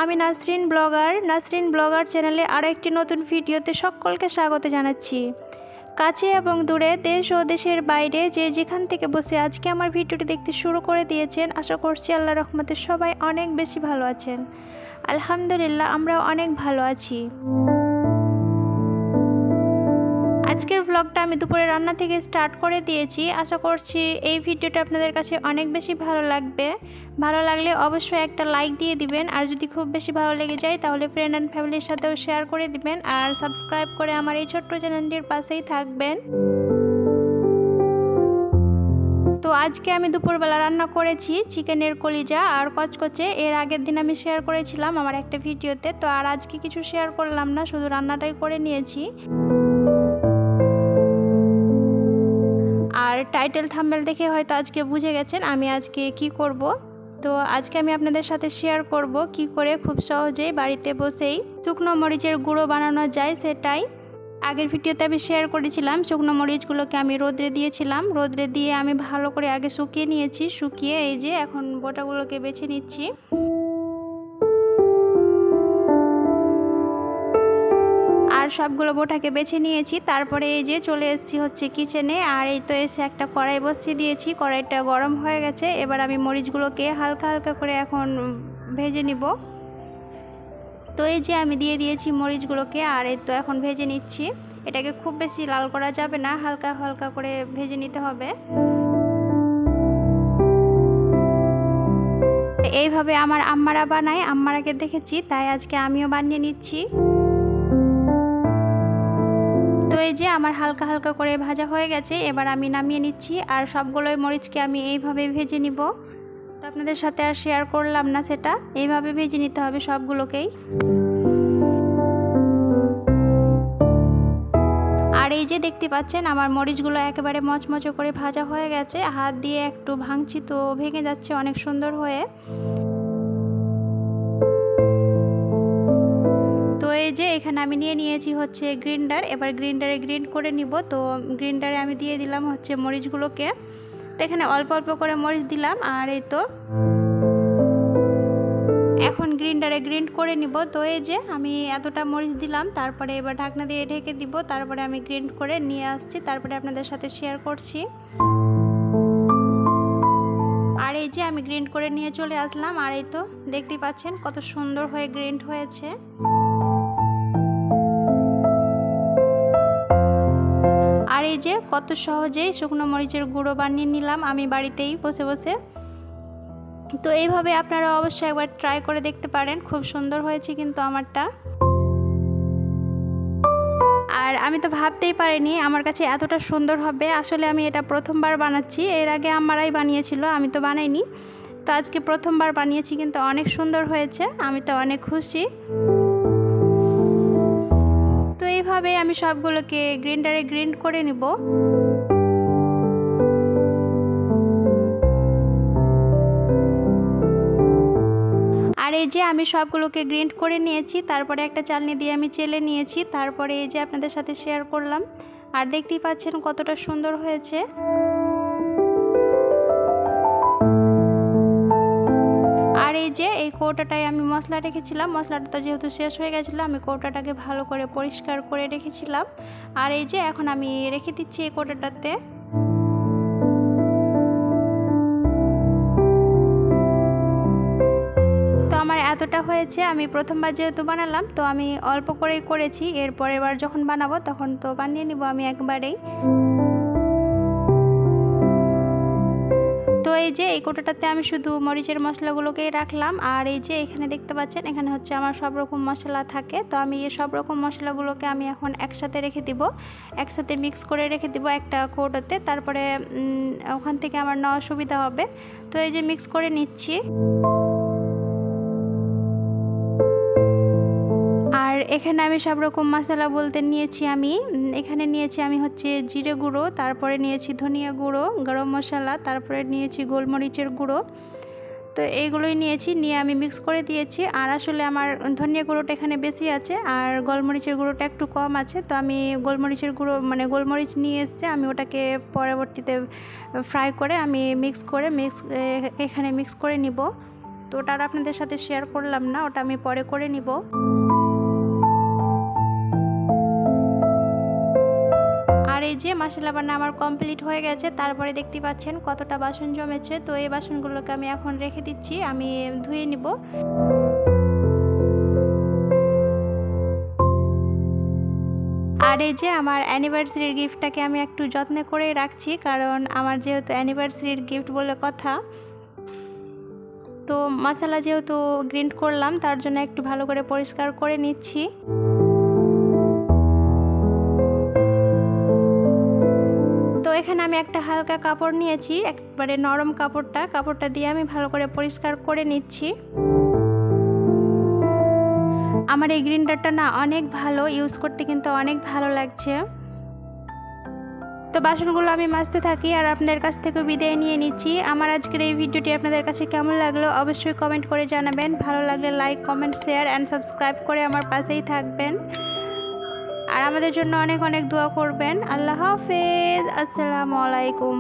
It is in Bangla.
আমি নাসরিন ব্লগার চ্যানেলে আরও একটি নতুন ভিডিওতে সকলকে স্বাগত জানাচ্ছি। কাছে এবং দূরে, দেশ ও দেশের বাইরে যে যেখান থেকে বসে আজকে আমার ভিডিওটি দেখতে শুরু করে দিয়েছেন, আশা করছি আল্লাহর রহমতে সবাই অনেক বেশি ভালো আছেন। আলহামদুলিল্লাহ, আমরাও অনেক ভালো আছি। আজকের ব্লগটা আমি দুপুরে রান্না থেকে স্টার্ট করে দিয়েছি। আশা করছি এই ভিডিওটা আপনাদের কাছে অনেক বেশি ভালো লাগবে। ভালো লাগলে অবশ্যই একটা লাইক দিয়ে দিবেন, আর যদি খুব বেশি ভালো লেগে যায় তাহলে ফ্রেন্ড অ্যান্ড ফ্যামিলির সাথেও শেয়ার করে দিবেন, আর সাবস্ক্রাইব করে আমার এই ছোট্ট চ্যানেলটির পাশেই থাকবেন। তো আজকে আমি দুপুরবেলা রান্না করেছি চিকেনের কলিজা আর কচকচে। এর আগের দিন আমি শেয়ার করেছিলাম আমার একটা ভিডিওতে, তো আর আজকে কিছু শেয়ার করলাম না, শুধু রান্নাটাই করে নিয়েছি। আর টাইটেল থাম্বনেল দেখে হয়তো আজকে বুঝে গেছেন আমি আজকে কি করব। তো আজকে আমি আপনাদের সাথে শেয়ার করব কি করে খুব সহজেই বাড়িতে বসেই শুকনো মরিচের গুঁড়ো বানানো যায় সেটাই। আগের ভিডিওতে আমি শেয়ার করেছিলাম শুকনো মরিচগুলোকে আমি রোদ্রে দিয়েছিলাম। রোদ্রে দিয়ে আমি ভালো করে আগে শুকিয়ে নিয়েছি। শুকিয়ে এই যে এখন বোটাগুলোকে বেছে নিচ্ছি। আর সবগুলো বোটাকে বেছে নিয়েছি। তারপরে এই যে চলে এসেছি হচ্ছে কিচেনে, আর এই তো এসে একটা কড়াই বসিয়ে দিয়েছি। কড়াইটা গরম হয়ে গেছে। এবার আমি মরিচগুলোকে হালকা হালকা করে এখন ভেজে নিব। তো এই যে আমি দিয়ে দিয়েছি মরিচগুলোকে, আর এই তো এখন ভেজে নিচ্ছি। এটাকে খুব বেশি লাল করা যাবে না, হালকা হালকা করে ভেজে নিতে হবে। এইভাবে আমার আম্মারা বানায়, আম্মারাকে দেখেছি, তাই আজকে আমিও বানিয়ে নিচ্ছি। তো এই যে আমার হালকা হালকা করে ভাজা হয়ে গেছে, এবার আমি নামিয়ে নিচ্ছি। আর সবগুলোই মরিচকে আমি এইভাবে ভেজে নিব। তো আপনাদের সাথে আর শেয়ার করলাম না সেটা, এইভাবে ভেজে নিতে হবে সবগুলোকেই। আর এই যে দেখতে পাচ্ছেন আমার মরিচগুলো একেবারে মচমচে করে ভাজা হয়ে গেছে। হাত দিয়ে একটু ভাঙছি তো ভেঙে যাচ্ছে অনেক সুন্দর হয়ে। তো এই যে এখানে আমি নিয়ে নিয়েছি হচ্ছে গ্রাইন্ডার। এবার গ্রাইন্ডারে গ্রাইন্ড করে নিব। তো গ্রাইন্ডারে আমি দিয়ে দিলাম হচ্ছে মরিচগুলোকে। তো এখানে অল্প অল্প করে মরিচ দিলাম, আর এই তো এখন গ্রাইন্ডারে গ্রাইন্ড করে নিব। তো এই যে আমি এতটা মরিচ দিলাম, তারপরে এবার ঢাকনা দিয়ে ঢেকে দিব। তারপরে আমি গ্রাইন্ড করে নিয়ে আসছি, তারপরে আপনাদের সাথে শেয়ার করছি। আর এই যে আমি গ্রাইন্ড করে নিয়ে চলে আসলাম, আর এই তো দেখতেই পাচ্ছেন কত সুন্দর হয়ে গ্রাইন্ড হয়েছে। আর এই যে কত সহজেই শুকনো মরিচের গুঁড়ো বানিয়ে নিলাম আমি বাড়িতেই বসে বসে। তো এইভাবে আপনারা অবশ্যই একবার ট্রাই করে দেখতে পারেন, খুব সুন্দর হয়েছে কিন্তু আমারটা। আর আমি তো ভাবতেই পারিনি আমার কাছে এতটা সুন্দর হবে। আসলে আমি এটা প্রথমবার বানাচ্ছি, এর আগে আমারাই বানিয়েছিল, আমি তো বানাইনি। তো আজকে প্রথমবার বানিয়েছি, কিন্তু অনেক সুন্দর হয়েছে, আমি তো অনেক খুশি। তো এইভাবে আমি সবগুলোকে গ্রাইন্ডারে গ্রাইন্ড করে নিব। আর এই যে আমি সবগুলোকে গ্রাইন্ড করে নিয়েছি, তারপরে একটা চালনি দিয়ে আমি চেলে নিয়েছি। তারপরে এই যে আপনাদের সাথে শেয়ার করলাম, আর দেখতেই পাচ্ছেন কতটা সুন্দর হয়েছে। আর এই যে এই কৌটাটায় আমি মশলা রেখেছিলাম, মশলাটা তো যেহেতু শেষ হয়ে গেছিলো, আমি কৌটাটাকে ভালো করে পরিষ্কার করে রেখেছিলাম। আর এই যে এখন আমি রেখে দিচ্ছি এই কৌটাটাতে। তো আমার এতটা হয়েছে, আমি প্রথমবার যেহেতু বানালাম তো আমি অল্প করেই করেছি। এরপরের বার যখন বানাবো তখন তো বানিয়ে নিব আমি একবারেই। তো এই যে এই কৌটাটাতে আমি শুধু মরিচের মশলাগুলোকেই রাখলাম। আর এই যে এখানে দেখতে পাচ্ছেন এখানে হচ্ছে আমার সব রকম মশলা থাকে। তো আমি এই সব রকম মশলাগুলোকে আমি এখন একসাথে রেখে দিব, একসাথে মিক্স করে রেখে দিব একটা কৌটোতে। তারপরে ওখান থেকে আমার নেওয়া সুবিধা হবে। তো এই যে মিক্স করে নিচ্ছি। আর এখানে আমি সব রকম মশলা বলতে নিয়েছি এখানে নিয়েছি আমি হচ্ছে জিরে গুঁড়ো, তারপরে নিয়েছি ধনিয়া গুঁড়ো, গরম মশলা, তারপরে নিয়েছি গোলমরিচের গুঁড়ো। তো এইগুলোই নিয়ে আমি মিক্স করে দিয়েছি। আর আসলে আমার ধনিয়া গুঁড়োটা এখানে বেশি আছে আর গোলমরিচের গুঁড়োটা একটু কম আছে। তো আমি গোলমরিচের গুঁড়ো গোলমরিচ নিয়ে এসেছি, আমি ওটাকে পরবর্তীতে ফ্রাই করে আমি এখানে মিক্স করে নিব। তো তো ওটা আর আপনাদের সাথে শেয়ার করলাম না, ওটা আমি পরে করে নিব। আর এই যে মশলা বান্না আমার কমপ্লিট হয়ে গেছে। তারপরে দেখতে পাচ্ছেন কতটা বাসন জমেছে। তো এই বাসনগুলোকে আমি এখন রেখে দিচ্ছি, আমি ধুয়ে নিব। আর এই যে আমার অ্যানিভার্সারির গিফটটাকে আমি একটু যত্ন করে রাখছি, কারণ আমার যেহেতু অ্যানিভার্সারির গিফট বলে কথা, তো মশলা যেহেতু গ্রিন্ড করলাম তার জন্য একটু ভালো করে পরিষ্কার করে নিচ্ছি। তো এখানে আমি একটা হালকা কাপড় নিয়েছি, একবারে নরম কাপড়টা দিয়ে আমি ভালো করে পরিষ্কার করে নিচ্ছি। আমার এই গ্রিন্ডারটা না অনেক ভালো, ইউজ করতে কিন্তু অনেক ভালো লাগছে। তো বাসনগুলো আমি মাজতে থাকি আর আপনাদের কাছ থেকে বিদায় নিয়ে নিচ্ছি। আমার আজকের এই ভিডিওটি আপনাদের কাছে কেমন লাগলো অবশ্যই কমেন্ট করে জানাবেন। ভালো লাগলে like, comment, share and subscribe করে আমার পাশেই থাকবেন। আর আমাদের জন্য অনেক অনেক দোয়া করবেন। আল্লাহ হাফেজ, আসসালামু আলাইকুম।